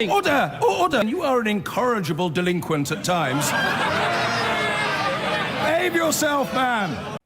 Order! Order! You are an incorrigible delinquent at times. Behave yourself, man!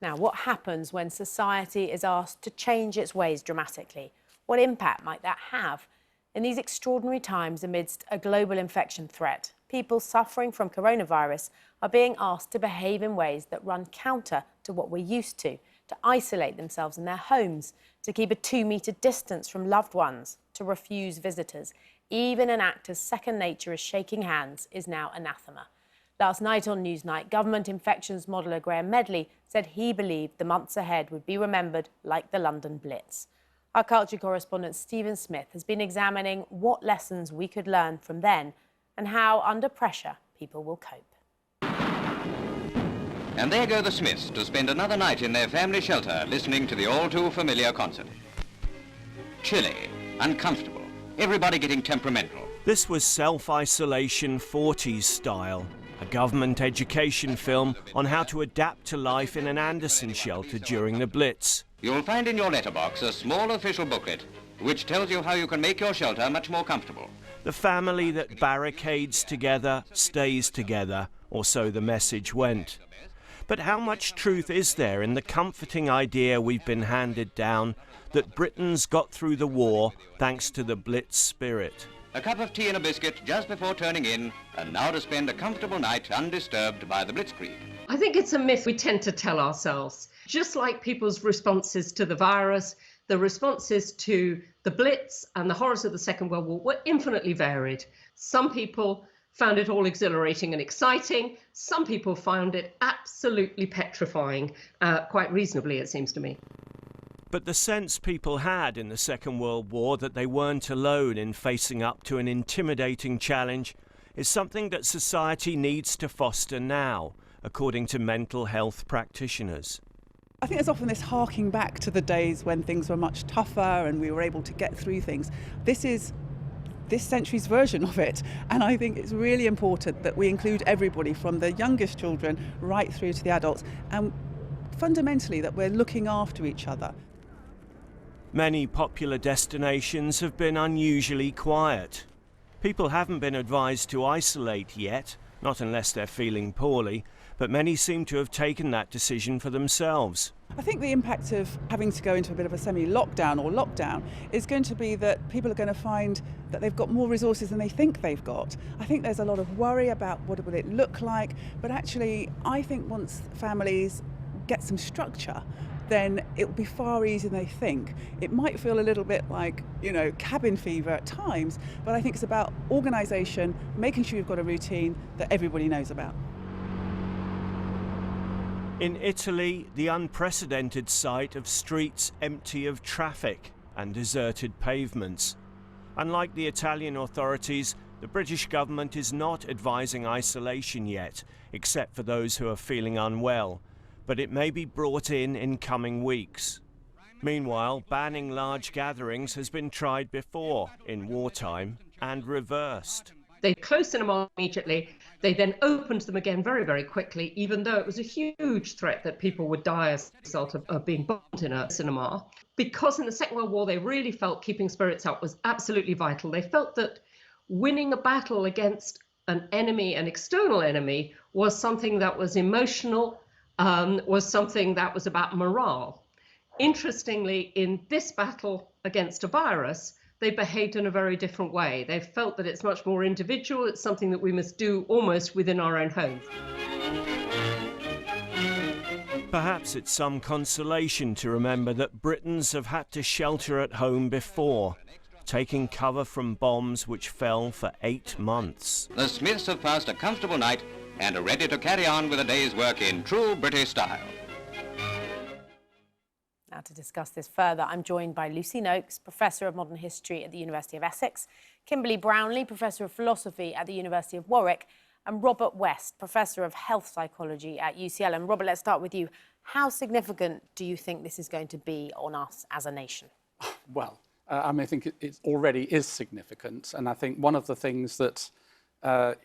Now, what happens when society is asked to change its ways dramatically? What impact might that have? In these extraordinary times amidst a global infection threat, people suffering from coronavirus are being asked to behave in ways that run counter to what we're used to isolate themselves in their homes, to keep a 2-metre distance from loved ones, to refuse visitors. Even an act as second nature as shaking hands is now anathema. Last night on Newsnight, government infections modeller Graham Medley said he believed the months ahead would be remembered like the London Blitz. Our culture correspondent Stephen Smith has been examining what lessons we could learn from then and how, under pressure, people will cope. And there go the Smiths to spend another night in their family shelter listening to the all-too-familiar concert. Chilly, uncomfortable, everybody getting temperamental. This was Self-Isolation 40s Style, a government education film on how to adapt to life in an Anderson shelter during the Blitz. You'll find in your letterbox a small official booklet which tells you how you can make your shelter much more comfortable. The family that barricades together stays together, or so the message went. But how much truth is there in the comforting idea we've been handed down that Britain's got through the war thanks to the Blitz spirit? A cup of tea and a biscuit just before turning in, and now to spend a comfortable night undisturbed by the blitzkrieg. I think it's a myth we tend to tell ourselves. Just like people's responses to the virus, the responses to the Blitz and the horrors of the Second World War were infinitely varied. Some people found it all exhilarating and exciting. Some people found it absolutely petrifying, quite reasonably, it seems to me. But the sense people had in the Second World War that they weren't alone in facing up to an intimidating challenge is something that society needs to foster now, according to mental health practitioners. I think there's often this harking back to the days when things were much tougher and we were able to get through things. This is this century's version of it, and I think it's really important that we include everybody from the youngest children right through to the adults, and fundamentally that we're looking after each other. Many popular destinations have been unusually quiet. People haven't been advised to isolate yet, not unless they're feeling poorly, but many seem to have taken that decision for themselves. I think the impact of having to go into a bit of a semi-lockdown or lockdown is going to be that people are going to find that they've got more resources than they think they've got. I think there's a lot of worry about what will it look like, but actually I think once families get some structure, then it will be far easier than they think. It might feel a little bit like, cabin fever at times, but I think it's about organisation, making sure you've got a routine that everybody knows about. In Italy, the unprecedented sight of streets empty of traffic and deserted pavements. Unlike the Italian authorities, the British government is not advising isolation yet, except for those who are feeling unwell, but it may be brought in coming weeks. Meanwhile, banning large gatherings has been tried before, in wartime, and reversed. They closed cinemas immediately. They then opened them again very, very quickly, even though it was a huge threat that people would die as a result of being bombed in a cinema. Because in the Second World War, they really felt keeping spirits up was absolutely vital. They felt that winning a battle against an enemy, an external enemy, was something that was emotional, was something that was about morale. Interestingly, in this battle against a virus, they behaved in a very different way. They felt that it's much more individual. It's something that we must do almost within our own homes. Perhaps it's some consolation to remember that Britons have had to shelter at home before, taking cover from bombs which fell for 8 months. The Smiths have passed a comfortable night and are ready to carry on with a day's work in true British style. Now, to discuss this further, I'm joined by Lucy Noakes, Professor of Modern History at the University of Essex, Kimberly Brownlee, Professor of Philosophy at the University of Warwick, and Robert West, Professor of Health Psychology at UCL. And Robert, let's start with you. How significant do you think this is going to be on us as a nation? Well, I think it already is significant. And I think one of the things that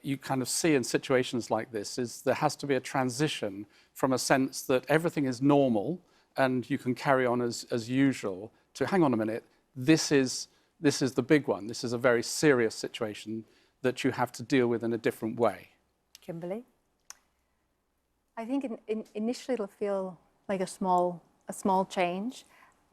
you kind of see in situations like this is there has to be a transition from a sense that everything is normal and you can carry on as usual to, hang on a minute, this is this is the big one. This is a very serious situation that you have to deal with in a different way. Kimberly? I think initially it'll feel like a small change,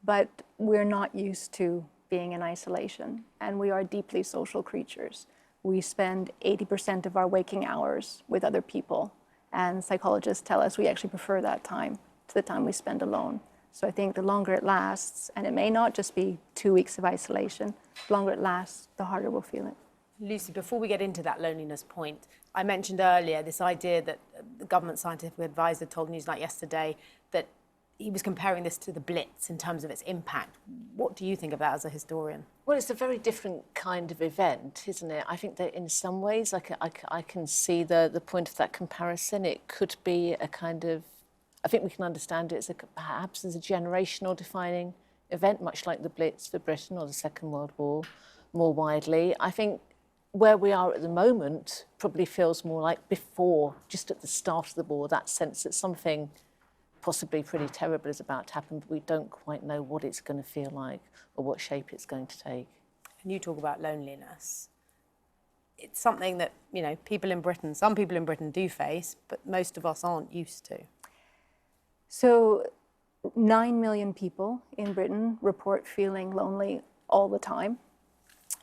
but we're not used to being in isolation, and we are deeply social creatures. We spend 80% of our waking hours with other people, and psychologists tell us we actually prefer that time to the time we spend alone. So I think the longer it lasts, and it may not just be 2 weeks of isolation, the longer it lasts, the harder we'll feel it. Lucy, before we get into that loneliness point, I mentioned earlier this idea that the government scientific advisor told Newsnight yesterday that he was comparing this to the Blitz in terms of its impact. What do you think of that as a historian? Well, it's a very different kind of event, isn't it? I think that in some ways I can see the point of that comparison. It could be a kind of, I think we can understand it as perhaps as a generational defining event, much like the Blitz for Britain or the Second World War more widely. I think where we are at the moment probably feels more like before, just at the start of the war, that sense that something possibly pretty terrible is about to happen, but we don't quite know what it's going to feel like or what shape it's going to take. And you talk about loneliness. It's something that, you know, some people in Britain do face, but most of us aren't used to. So 9 million people in Britain report feeling lonely all the time.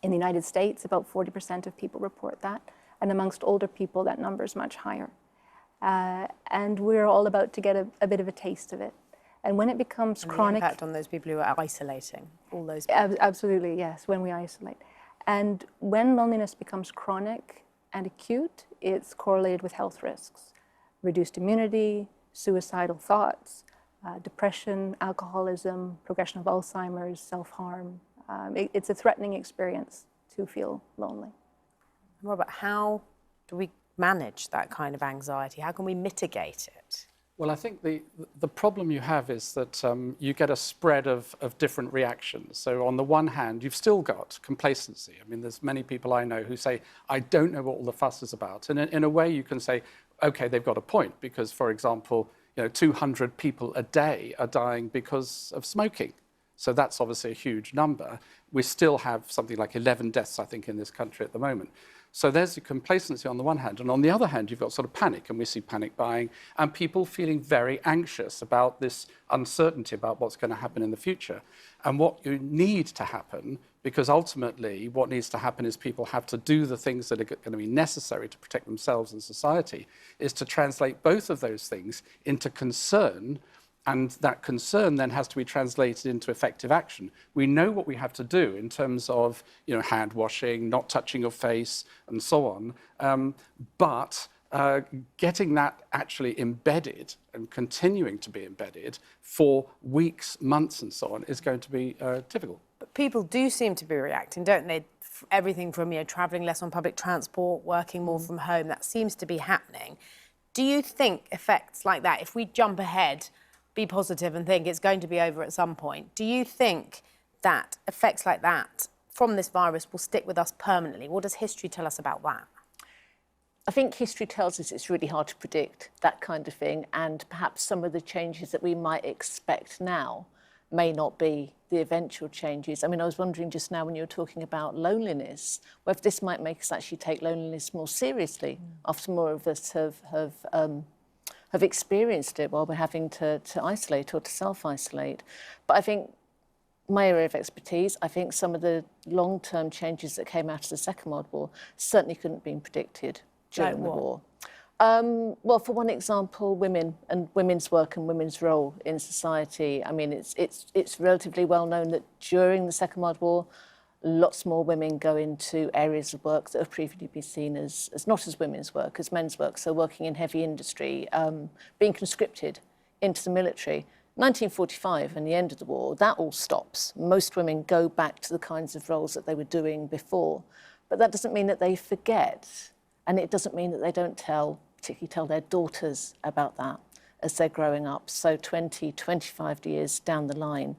In the United States, about 40% of people report that. And amongst older people, that number is much higher. And we're all about to get a bit of a taste of it. And when it becomes chronic... The impact on those people who are isolating, all those people. Absolutely, yes, when we isolate. And when loneliness becomes chronic and acute, it's correlated with health risks. Reduced immunity, suicidal thoughts, depression, alcoholism, progression of Alzheimer's, self-harm. It's a threatening experience to feel lonely. What about how do we manage that kind of anxiety? How can we mitigate it? Well, I think the problem you have is that you get a spread of different reactions. So on the one hand, you've still got complacency. I mean, there's many people I know who say, I don't know what all the fuss is about. And in a way, you can say, OK, they've got a point, because, for example, 200 people a day are dying because of smoking. So that's obviously a huge number. We still have something like 11 deaths, I think, in this country at the moment. So there's the complacency on the one hand. And on the other hand, you've got sort of panic, and we see panic buying, and people feeling very anxious about this uncertainty about what's going to happen in the future. And what you need to happen, because ultimately what needs to happen is people have to do the things that are going to be necessary to protect themselves and society, is to translate both of those things into concern. And that concern then has to be translated into effective action. We know what we have to do in terms of, hand washing, not touching your face, and so on. But getting that actually embedded and continuing to be embedded for weeks, months, and so on is going to be difficult. But people do seem to be reacting, don't they? Everything from travelling less on public transport, working more from home, that seems to be happening. Do you think effects like that, if we jump ahead, be positive and think it's going to be over at some point, do you think that effects like that from this virus will stick with us permanently? What does history tell us about that? I think history tells us it's really hard to predict that kind of thing, and perhaps some of the changes that we might expect now may not be the eventual changes. I mean, I was wondering just now when you were talking about loneliness, whether this might make us actually take loneliness more seriously after more of us have experienced it while we're having to isolate or to self-isolate. But I think my area of expertise, I think some of the long-term changes that came out of the Second World War certainly couldn't have been predicted during the war. Well, for one example, women and women's work and women's role in society. I mean, it's relatively well known that during the Second World War, lots more women go into areas of work that have previously been seen as not as women's work, as men's work. So working in heavy industry, being conscripted into the military. 1945 and the end of the war, that all stops. Most women go back to the kinds of roles that they were doing before. But that doesn't mean that they forget. And it doesn't mean that they don't particularly tell their daughters about that as they're growing up. So 20, 25 years down the line,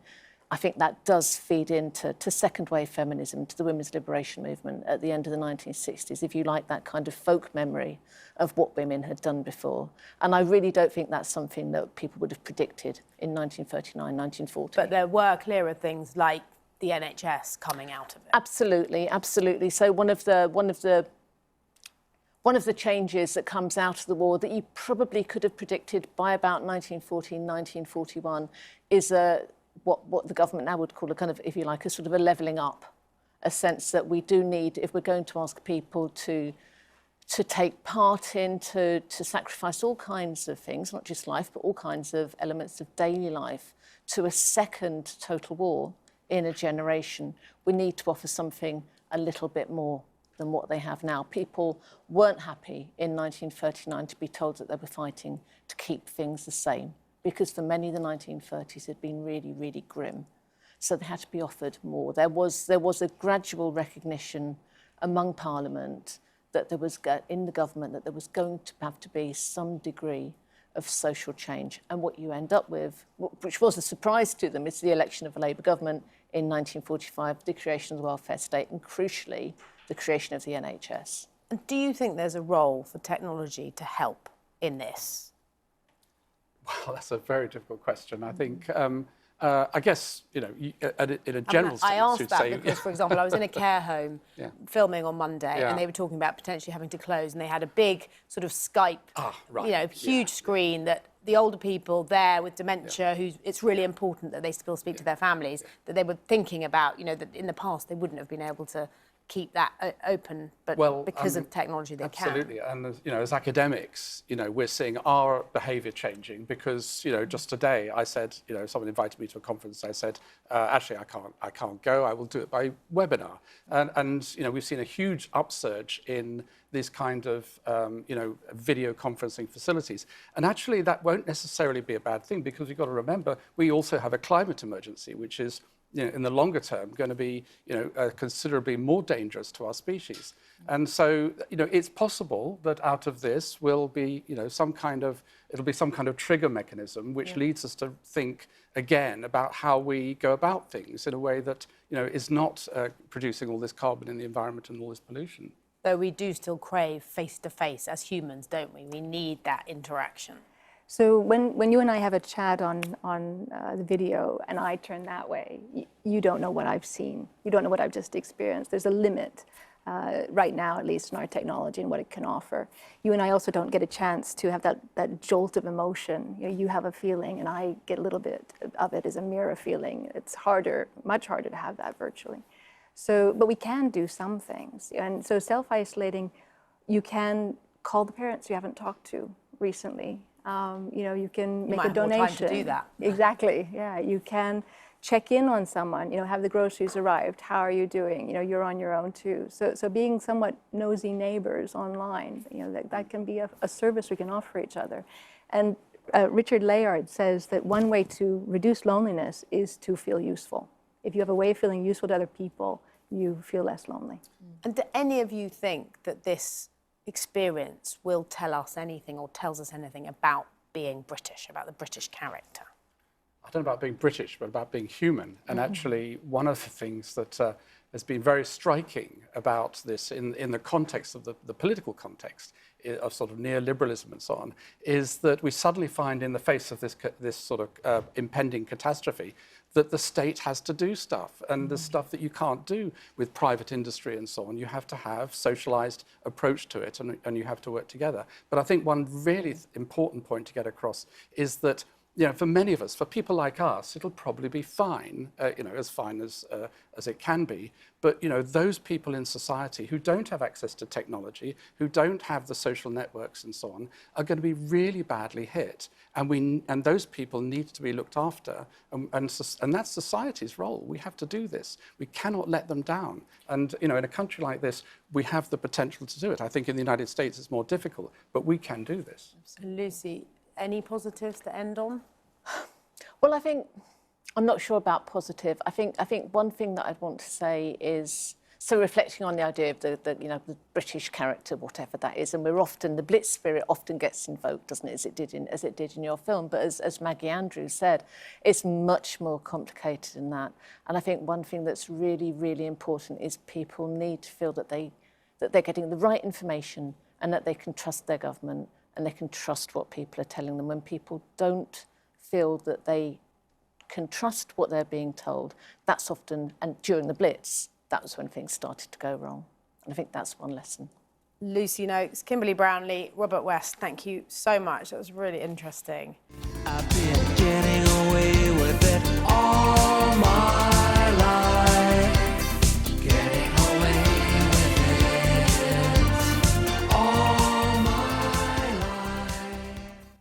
I think that does feed into second wave feminism, to the women's liberation movement at the end of the 1960s, if you like, that kind of folk memory of what women had done before. And I really don't think that's something that people would have predicted in 1939, 1940. But there were clearer things like the NHS coming out of it? Absolutely, absolutely. So one of the changes that comes out of the war that you probably could have predicted by about 1940, 1941 is what the government now would call a kind of, if you like, a sort of a levelling up, a sense that we do need, if we're going to ask people to take part in, to sacrifice all kinds of things, not just life, but all kinds of elements of daily life, to a second total war in a generation, we need to offer something a little bit more than what they have now. People weren't happy in 1939 to be told that they were fighting to keep things the same, because for many the 1930s had been really, really grim. So they had to be offered more. There was a gradual recognition among Parliament that there was, in the government, that there was going to have to be some degree of social change. And what you end up with, which was a surprise to them, is the election of a Labour government in 1945, the creation of the welfare state, and crucially, the creation of the NHS. And do you think there's a role for technology to help in this? Well, that's a very difficult question. I think, I guess, you know, in a general sense, I asked you'd that say... because, for example, I was in a care home filming on Monday, and they were talking about potentially having to close, and they had a big sort of Skype, you know, huge screen that the older people there with dementia, it's really important that they still speak to their families, that they were thinking about, you know, that in the past they wouldn't have been able to keep that open, but because of technology they can. Absolutely, and you know, as academics, you know, we're seeing our behaviour changing because, you know, just today I said, you know, someone invited me to a conference. I said, actually, I can't go. I will do it by webinar, and you know, we've seen a huge upsurge in these kind of you know, video conferencing facilities, and actually that won't necessarily be a bad thing, because we've got to remember we also have a climate emergency, which is, you know, in the longer term, going to be, you know, considerably more dangerous to our species. And so, you know, it's possible that out of this will be, you know, it'll be some kind of trigger mechanism which leads us to think again about how we go about things in a way that, you know, is not producing all this carbon in the environment and all this pollution. Though we do still crave face-to-face as humans, don't we? We need that interaction. So when you and I have a chat on the video and I turn that way, you don't know what I've seen. You don't know what I've just experienced. There's a limit right now, at least in our technology and what it can offer. You and I also don't get a chance to have that jolt of emotion. You know, you have a feeling and I get a little bit of it as a mirror feeling. It's harder, much harder to have that virtually. So, but we can do some things. And so self-isolating, you can call the parents you haven't talked to recently. You know, you can make a donation. You might have more time to do that. Exactly, yeah. You can check in on someone, you know, have the groceries arrived, how are you doing? You know, you're on your own too. So being somewhat nosy neighbors online, you know, that can be a service we can offer each other. And Richard Layard says that one way to reduce loneliness is to feel useful. If you have a way of feeling useful to other people, you feel less lonely. And do any of you think that this experience will tell us anything or tells us anything about being British, about the British character? I don't know about being British, but about being human. And actually, one of the things that has been very striking about this in the context of the political context of sort of neoliberalism and so on, is that we suddenly find in the face of this sort of impending catastrophe that the state has to do stuff, and the stuff that you can't do with private industry and so on. You have to have socialized approach to it, and you have to work together. But I think one really important point to get across is that, you know, for many of us, for people like us, it'll probably be fine, you know, as fine as it can be. But, you know, those people in society who don't have access to technology, who don't have the social networks and so on, are going to be really badly hit. And those people need to be looked after. And that's society's role. We have to do this. We cannot let them down. And, you know, in a country like this, we have the potential to do it. I think in the United States it's more difficult, but we can do this. Lucy, any positives to end on? Well, I think, I'm not sure about positive. I think one thing that I'd want to say is, so reflecting on the idea of the you know, the British character, whatever that is, and we're often, the Blitz spirit often gets invoked, doesn't it, as it did in your film. But as Maggie Andrews said, it's much more complicated than that. And I think one thing that's really, really important is people need to feel that they're getting the right information and that they can trust their government and they can trust what people are telling them. When people don't feel that they can trust what they're being told, that's often, and during the Blitz, that was when things started to go wrong. And I think that's one lesson. Lucy Noakes, Kimberly Brownlee, Robert West, thank you so much. That was really interesting. I've been getting away with it all